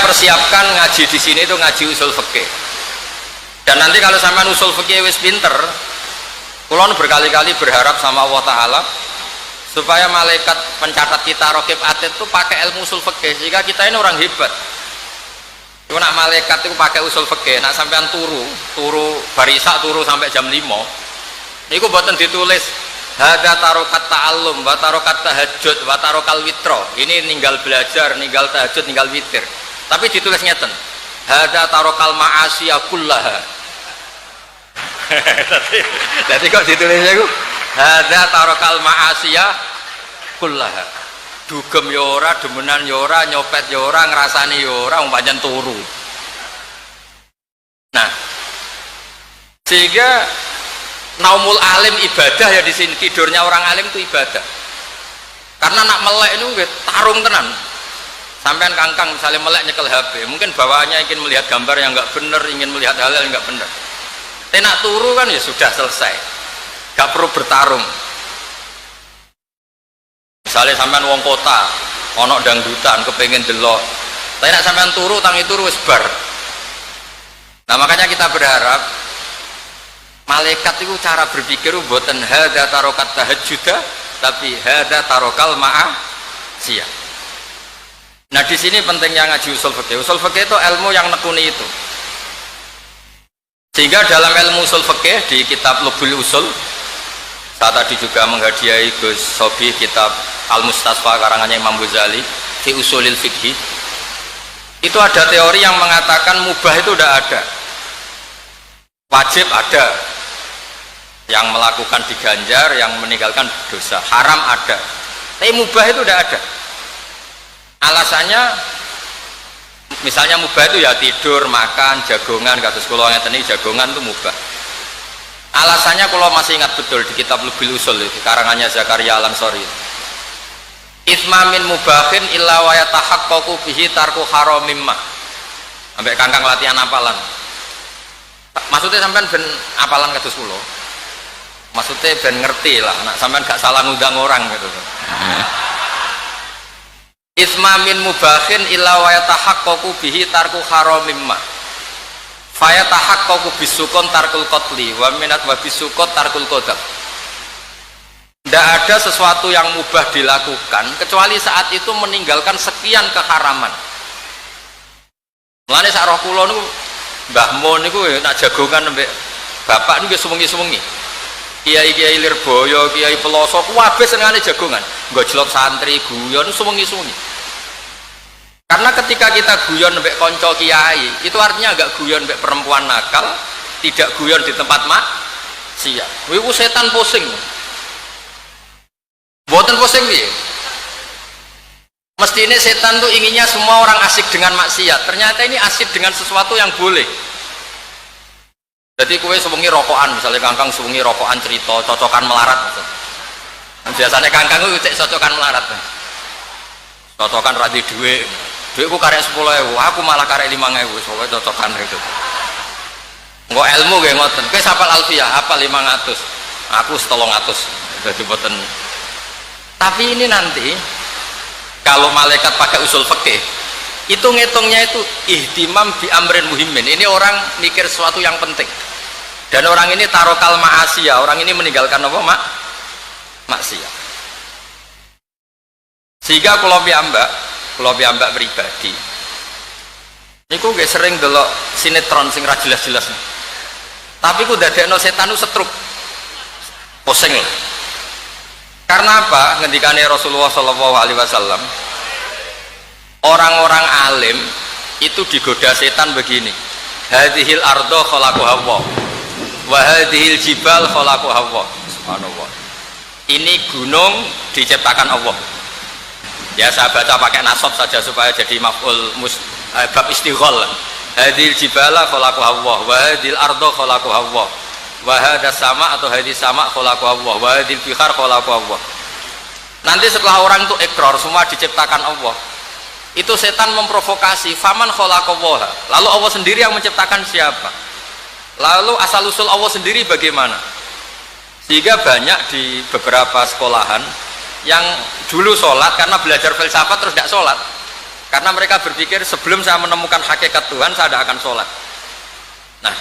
persiapkan ngaji di sini itu ngaji usul fikih. Dan nanti kalau sampean usul fikih wis pinter, kula berkali-kali berharap sama Allah Ta'ala supaya malaikat pencatat kita raqib atid itu pakai ilmu usul fikih, sehingga kita ini orang hebat. Itu nak malaikat itu pakai usul fikih, nak sampean turu barisa turu sampai jam 5. Niku mboten ditulis hada tarokat ta'allum wa tarokat tahajud wa tarokal witro. Ini ninggal belajar, ninggal tahajud, ninggal witir. Tapi ditulis ngeten. Hada tarokal ma'asiya kullaha. Jadi kok ditulisnya itu hada tarokal ma'asiya kullaha. Dugem yora, demenan yora, nyopet yora, ngerasani yora, umpajan turu. Nah, sehingga naumul alim ibadah ya di sini, tidurnya orang alim itu ibadah. Karena nak melek itu tarung tenan. Sampean kangkang misalnya melek nyekel HP, mungkin bawaannya ingin melihat gambar yang nggak benar, ingin melihat hal-hal yang nggak benar. Tenak turu kan ya sudah selesai, nggak perlu bertarung. Misalnya sampean wong kota, ono dangdutan, kepengen delok, tapi nak sampean turu, tangi turu wis bar. Nah makanya kita berharap malaikat itu cara berpikir buatan hada tarokat tahajjuda, tapi hada tarokal ma'asiyah. Nah di sini pentingnya ngaji usul fikih. Usul fikih itu ilmu yang nekuni itu. Sehingga dalam ilmu usul fikih di kitab Lubul Usul, saya tadi juga menghadiahi Gus Sobi kitab Al-Mustasfa karangannya Imam Ghazali fi Usulil Fiqhi. Itu ada teori yang mengatakan mubah itu tidak ada, wajib ada, yang melakukan diganjar, yang meninggalkan dosa, haram ada, tapi mubah itu tidak ada. Alasannya misalnya mubah itu ya tidur, makan, jagongan, kados kula ngeten iki jagongan itu mubah. Alasannya kalau masih ingat betul di kitab Lubul Usul itu karangannya Zakaria Al-Ansori. Isma min mubahin illa wa yatahaqqaqu bihi tarku haramim ma. Sampai kangkang latihan apalan. Maksudnya sampean ben apalan kados kula. Maksudnya ben ngerti lah, nak sampean gak salah ngundang orang gitu. Isma min mubahin illa wa yatahaqqaqu bihi tarku haramim ma. Faya tahaqqaqu bisukun tarkul qatli wa minat wa bisukut tarkul qadab. Tidak ada sesuatu yang mubah dilakukan kecuali saat itu meninggalkan sekian keharaman. Mulane sak roh kula niku Mbah Mun niku nak jagongan mbek bapak niku suwengi-suwengi. Kiai-kiai Lirboyo, kiai Peloso kabeh senengane jagongan. Nggo jlok santri guyon suwengi-suwengi. Karena ketika kita guyon mbek konco kiai, itu artinya agak guyon mbek perempuan nakal, tidak guyon di tempat maksiat. Kuwi setan pusing. Mboten pusing piye? Mesti ini setan tuh inginnya semua orang asik dengan maksiat. Ternyata ini asik dengan sesuatu yang boleh. Jadi kue sewengi rokokan, misalnya kangkang sewengi rokokan cerita, cocokan melarat. Biasanya kangkang itu cek cocokan melarat. Cocokan radi duit. Duitku karek 10.000, aku malah karek 5.000, soalnya cocokan itu. Nggak ilmu kayak ngoten. Kue hafal alfiyah, hafal 500. Aku 300. Jadi boten. Tapi ini nanti kalau malaikat pakai usul fikih, itu ngitungnya itu ihtimam bi amrin muhimmin. Ini orang mikir sesuatu yang penting. Dan orang ini tarokal ma'asiyah, orang ini meninggalkan apa maksiat. Sehingga kalau piyambak pribadi niku nggih sering delok sinetron sing ra jelas-jelas. Tapi ku dadekno setan ku setruk. Pusing. Karena apa? Ngendikane Rasulullah Shallallahu Alaihi Wasallam, orang-orang alim itu digoda setan begini. Hadhil ardo khalaqaha Allah wa hadhil jibal khalaqaha Allah. Subhanallah. Ini gunung diciptakan Allah. Ya saya baca pakai nasab saja supaya jadi maf'ul bab istighol. Hadhil jibala khalaqaha Allah wa hadhil ardo khalaqaha Allah. Wahada sama atau hadis sama khalaqahu Allah, wahadil bihar khalaqahu Allah. Nanti setelah orang itu ikrar semua diciptakan Allah, itu setan memprovokasi faman khalaqahu Allah. Lalu Allah sendiri yang menciptakan siapa? Lalu asal usul Allah sendiri bagaimana? Sehingga banyak di beberapa sekolahan yang dulu sholat karena belajar filsafat terus tidak sholat. karena mereka berpikir sebelum saya menemukan hakikat Tuhan saya tidak akan sholat. Nah,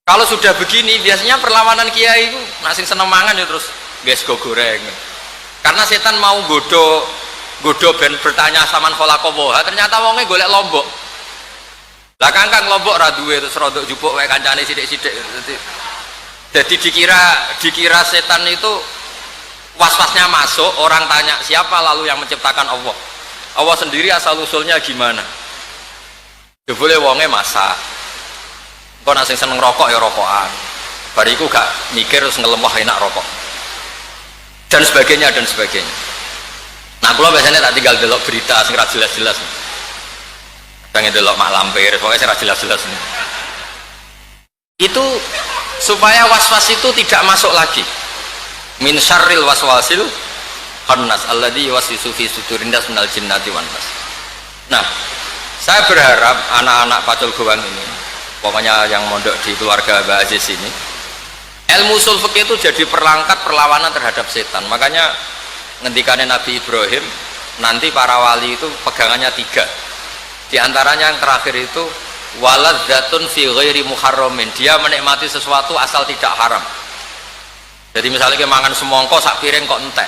kalau sudah begini biasanya perlawanan kiai itu nasi seneng mangan ya terus guys go goreng, karena setan mau godo ben bertanya saman kholakowoha, ternyata wongnya golek lombok lah kangkang lombok raduwe terus rodok jupuk kayak kancane sidik-sidik. Jadi dikira setan itu was-wasnya masuk, orang tanya siapa, lalu yang menciptakan Allah. Allah sendiri asal usulnya gimana. Ya boleh wongnya masak. Kok nasi seneng rokok ya rokokan. Bariku gak mikir terus ngelemah enak rokok. Dan sebagainya dan sebagainya. Nah, kalau biasanya tak tinggal delok berita sing ra jelas-jelas. Pengen delok mak lampir, pokoknya sing ra jelas-jelas. Itu supaya was-was itu tidak masuk lagi. Min syarril waswasil khannas alladzi yuwaswisu fi sudurin nas minal jinnati wan nas. Nah, saya berharap anak-anak Pacul Gowang ini, pokoknya yang mondok di keluarga Mbak Aziz ini, ilmu usul fikih itu jadi perangkat perlawanan terhadap setan. Makanya ngendikane Nabi Ibrahim, nanti para wali itu pegangannya 3. Di antaranya yang terakhir itu waladzatun fi ghairi muharramin, dia menikmati sesuatu asal tidak haram. Jadi misalnya kita makan semongko sak piring kok entek,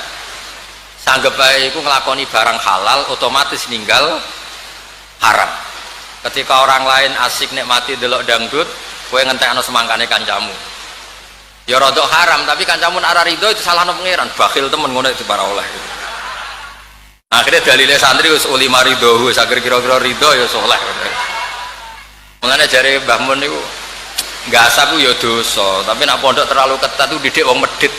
sanggep bae iku nglakoni barang halal otomatis ninggal haram. Ketika orang lain asik nikmati delok dangdut, kowe ngentekno semangkane kancamu, ya rodok haram, tapi kancamu nek ora rido itu salahno pangeran, bakhil temen ngono itu para oleh. Akhirnya dalile santri wis uli marido, wis akhir kira-kira rido ya saleh. Mulane jare Mbah Mun niku gasap ya dosa, tapi nak pondok terlalu ketat itu didik wong medit.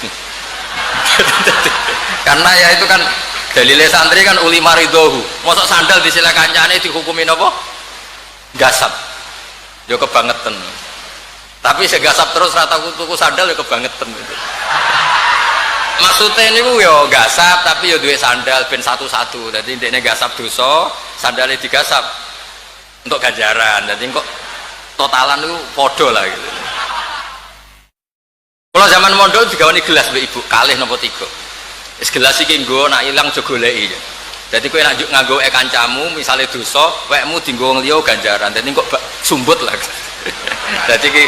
Karena ya itu kan dalile santri kan uli marido. Mosok sandal disilah kancane dihukumi napa? Gasap. Ya kebangetan. Tapi segasap terus rata tuku sandal ya kebangetan gitu. Maksudnya ini ya gasap tapi ya duwe sandal ben satu-satu. Jadi ndekne gasap dosa, sandalnya digasap untuk ganjaran. Jadi kok totalan itu podo lah gitu. Kalau zaman mondok digawani gelas mbek ibu, kalih napa 3. Wis gelas iki nggo nak ilang aja goleki. Jadi kowe nak nganggo kancamu misale dosa, wekmu dienggo wong liya ganjaran. Jadi kok sumbut lah. Jadi iki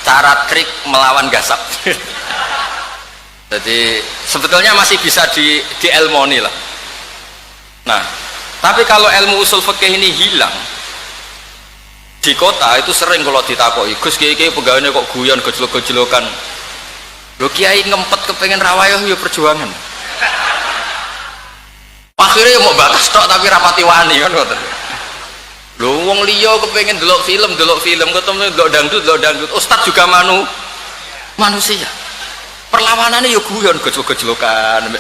cara trik melawan gasap. Jadi sebetulnya masih bisa dielmoni lah. Nah, tapi kalau ilmu usul fikih ini hilang di kota itu sering kalau ditakoki, Gus kiai pegawainya kok guyon gejlok-gejlokan. Lho kiai ngempet kepengen rawayah ya perjuangan. Akhirnya mau bakas tok tapi rapati wani kan ngoten. Lho wong liya kepengen delok film ketemu delok dangdut. Ustaz juga manusia. Perlawanannya ya guyon gejlok-gejlokan.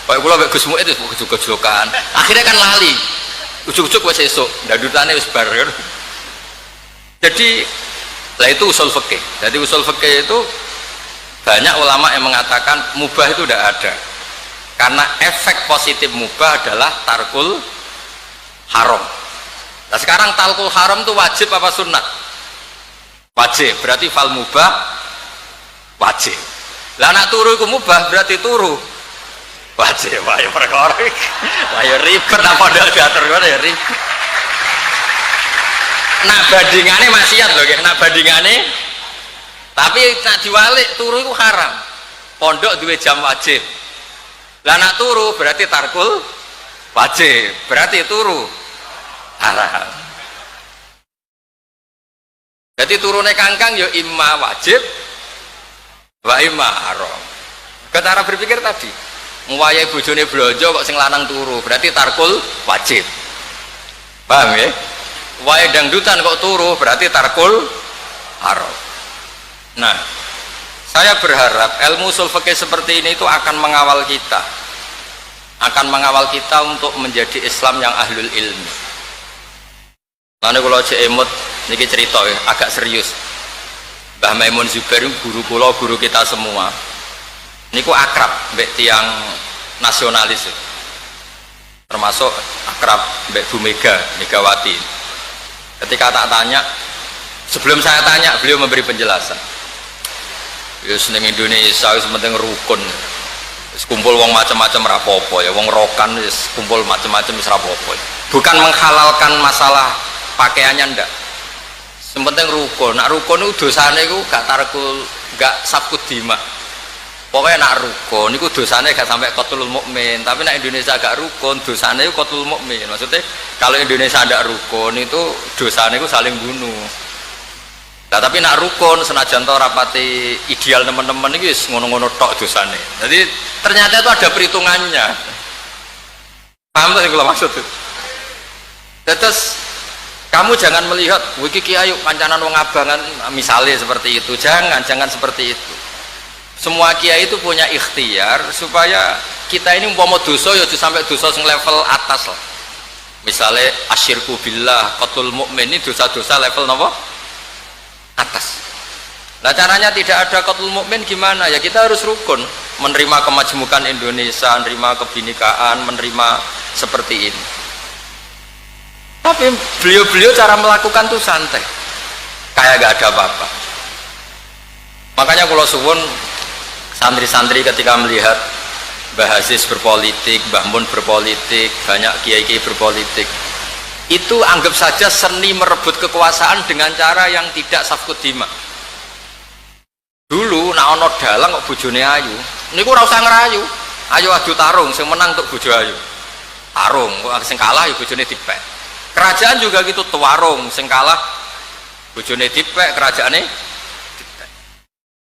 Kayak kula mek Gus Muid itu gejlok-gejlokan. Akhirnya kan lali. Ujug-ujug wis esuk, dangdutane wis bar kan. Jadi lah itu usul fikih. Jadi usul fikih itu banyak ulama yang mengatakan mubah itu tidak ada. Karena efek positif mubah adalah tarkul haram. Nah sekarang tarkul haram itu wajib apa sunat? Wajib, berarti fal mubah wajib. Lah nak turu iku mubah berarti turu wajib. Wah ya perkara iki. Wah ya ribet apa ndak diatur ngono ya ribet. Nak bandingane maksiat lho nggih, nak bandingane. Tapi nak diwalik turu iku haram. Pondok duwe jam wajib. Lah nak turu berarti tarkul wajib, berarti turu haram. Jadi turune kangkang ya imma wajib wa imma haram. Cara berpikir tadi, nguwayahi bojone blonjo kok sing lanang turu, berarti tarkul wajib. Paham ya? Wae dangdutan kok turu, berarti tarkul haram. Nah, saya berharap ilmu usul fikih seperti ini itu akan mengawal kita untuk menjadi Islam yang ahlul ilmi. Lalu kalau cek emot niki cerita ya, agak serius. Mbah Maimun Zubair guru kula, guru kita semua. Niku akrab mbek tiang nasionalis. Termasuk akrab mbek Bu Megawati. Ketika tak tanya, sebelum saya tanya beliau memberi penjelasan. Ya seneng Indonesia wis penting rukun. kumpul wong macam-macam rapopo ya, wong rokan kumpul macam-macam rapopo. Bukan menghalalkan masalah pakaiannya ndak. Sementing rukun. Nak rukun itu dosane itu gak tarkul, gak sabkut dima. Pokoknya nak rukun itu dosane gak sampai qatlul mukmin. Tapi nak Indonesia gak rukun, dosane itu qatlul mukmin. Maksudnya kalau Indonesia ndak rukun itu dosane itu saling bunuh. Nah, tapi nak rukun senajan to rapati ideal teman-teman iki wis ngono-ngono tok dosane. Jadi ternyata itu ada perhitungannya. Paham tak yang kula maksud itu? Terus kamu jangan melihat wiki kiai pancanan wong abangan misalnya seperti itu. Jangan seperti itu. Semua kiai itu punya ikhtiar supaya kita ini umpama dosa ya sampai dosa sing level atas lah. Misalnya asyirku billah, qatlul mukmin ini dosa-dosa level napa? Atas. Nah caranya tidak ada qatlul mukmin gimana? Ya kita harus rukun, menerima kemajmukan Indonesia, menerima kebinekaan, menerima seperti ini. Tapi beliau-beliau cara melakukan tuh santai, kayak gak ada apa-apa. Makanya kalau suwun santri-santri ketika melihat Mbah Aziz berpolitik, Mbah Mun berpolitik, banyak kiai-kiai berpolitik, itu anggap saja seni merebut kekuasaan dengan cara yang tidak safkut dima. Dulu nak ono dalang kok bojone ayu, niku ora usah ngerayu, ayo adu tarung, sing menang untuk bojo ayu. Tarung, kok sing kalah ya bojone dipek. Kerajaan juga gitu, tuarung, sing kalah bojone dipek, kerajaannya dipek.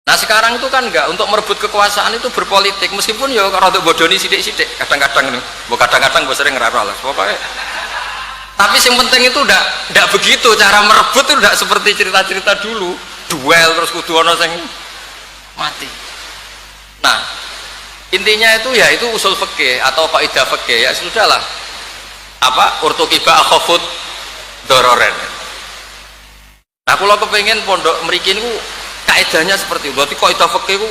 Nah sekarang itu kan enggak, untuk merebut kekuasaan itu berpolitik, meskipun ya kalau untuk bodoni sidik-sidik, kadang-kadang sering ngerara lah, pokoknya. Tapi yang penting itu enggak begitu, cara merebut itu enggak seperti cerita-cerita dulu, duel terus kudu ono sing mati. Nah intinya itu ya itu usul fikih atau kaidah fikih, ya sudahlah. Apa urtukiba akhafud dororen. Nah kalau kepengen pondok mriki niku kaidahnya seperti itu. Berarti kaidah fikih ku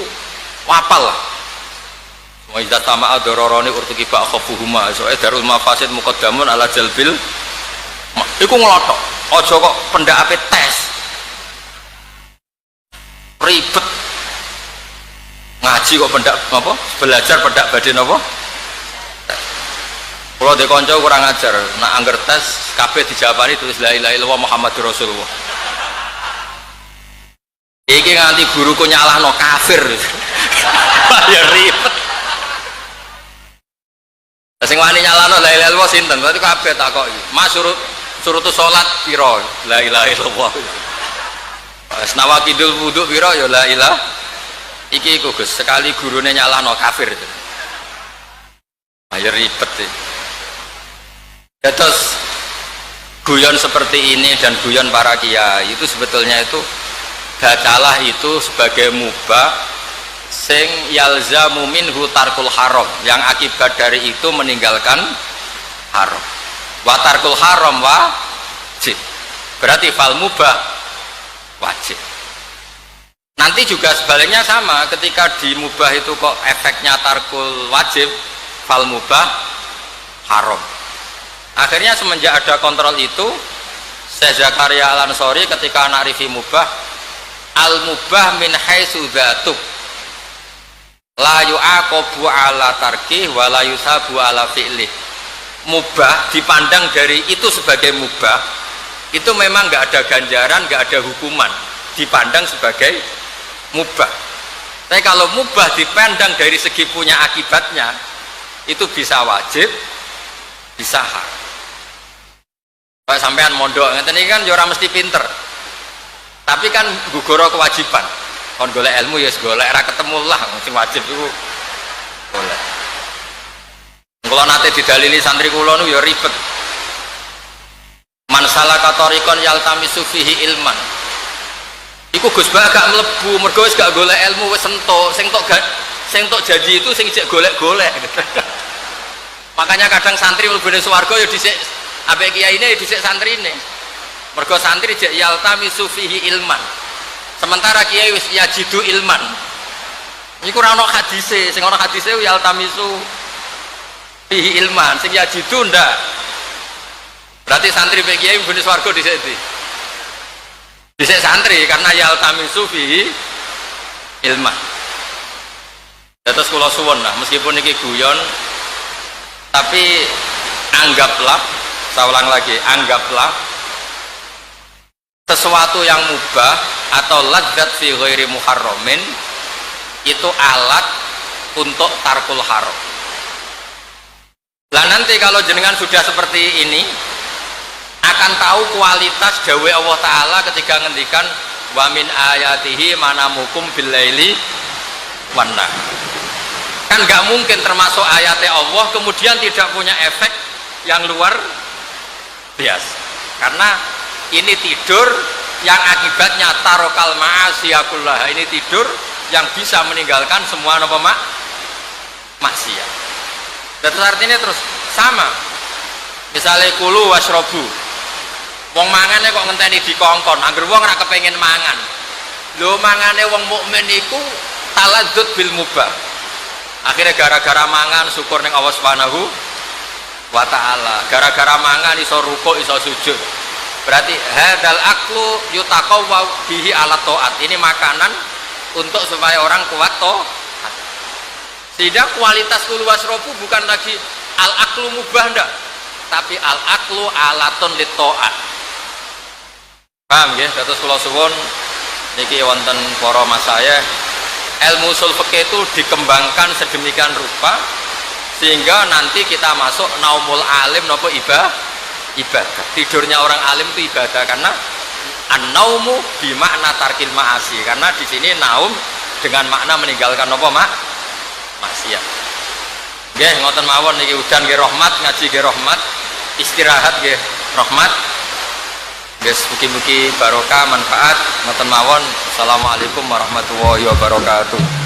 wapal lah. Wa idza tama'a dororone urtukiba akhafuhuma. Soale darul mafasid muqaddamun ala jalbil. Iku ngelotok. Aja kok pendakape tes. Ribet. Ngaji kok pendak apa? Belajar pendak badhe napa? Kalau di konco kurang ajar, nak angger tes kabeh dijawabani tulis la ilaha illallah Muhammadur Rasulullah. Iki nganti guruku nyalahno kafir. Ya ribet. Sing wani nyalahno la ilaha illallah sinten? Berarti kabeh takoki. Mas surutu salat pira? La ilaha illallah. Wis nawakidul wudu pira ya la ilaha. Iki iku Gus, sekali gurune nyalahno kafir. Ayo ribet iki. Ya, terus guyon seperti ini dan guyon para kiai itu sebetulnya itu bacalah itu sebagai mubah sing yalzamu minhu tarkul haram, yang akibat dari itu meninggalkan haram. Wa tarkul haram wajib, berarti fal mubah wajib. Nanti juga sebaliknya sama, ketika di mubah itu kok efeknya tarkul wajib, fal mubah haram. Akhirnya semenjak ada kontrol itu, Syekh Zakaria Al-Ansori ketika narifi mubah, al-mubah min haitsu dzatub la yu'aqabu ala tarkih wa la yusabu ala fi'lih. Mubah dipandang dari itu sebagai mubah, itu memang nggak ada ganjaran, nggak ada hukuman, dipandang sebagai mubah. Tapi kalau mubah dipandang dari segi punya akibatnya, itu bisa wajib, bisa haram. Kalau sampean mondok ngeten iki kan ya ora mesti pinter. Tapi kan gugoro kewajiban. Kon golek ilmu ya golek, ora ketemu lah sing wajib iku golek. Kula nate didalili santri kula niku ya ribet. Man salaka tariqan yaltamisu fihi ilman. Iku Gus Bah gak mlebu mergo wis gak golek ilmu, wis entuk. Sing tok janji itu sing cek golek-golek. Makanya kadang santri mlebune swarga ya dhisik ambek kiyaine dhisik santrine. Mergo santri jek yaltamisu fihi ilman. Sementara kiai wis yajidu ilman. Iku ora ana hadise, sing ana hadise yaltamisu fihi ilman, sing yajidu ndak. Berarti santri mbek kiai mlebune swarga dhisik ndi? Dhisik santri karena yaltamisu fihi ilman. Terus kula suwun lah, meskipun iki guyon, tapi anggaplah, saya ulang lagi, anggaplah sesuatu yang mubah atau ladzat fi ghairi muharramin itu alat untuk tarkul haram. Lah nanti kalau jenengan sudah seperti ini akan tahu kualitas dawe Allah Ta'ala ketika ngendikan wa min ayatihi manamukum billaili wan nahar. Kan nggak mungkin termasuk ayatnya Allah kemudian tidak punya efek yang luar biasa, karena ini tidur yang akibatnya tarokal ma'asiyakullah, ini tidur yang bisa meninggalkan semua apa maksiat. Dan artinya terus sama, misalnya kulu wasrobu, wong mangane kok ngenteni dikongkon, angger wong ora kepengin mangan. Lho mangane wong mukmin iku taladzut bil mubah. Akhirnya gara-gara mangan syukur ning Allah Subhanahu wa ta'ala, gara-gara mangan iso rukuk iso sujud. Berarti hadal aklu yutaqawwa bihi ala taat. Ini makanan untuk supaya orang kuat taat. Sehingga kualitas kulu wasrobu bukan lagi al aklu mubah ndak, tapi al aklu alatun lit taat. Paham nggih? Dados kula suwun niki wonten para masayikh ilmu usul fikih itu dikembangkan sedemikian rupa sehingga nanti kita masuk naumul alim nopo ibadah. Tidurnya orang alim itu ibadah, karena an-naumu bimakna tarkil ma'asi, karena di sini naum dengan makna meninggalkan nopo maksiat. Nggih ngoten mawon niki udan nggih rahmat, ngaji nggih rahmat, istirahat nggih rahmat. Guys, mugi-mugi barokah manfaat ngoten mawon. Assalamualaikum warahmatullahi wabarakatuh.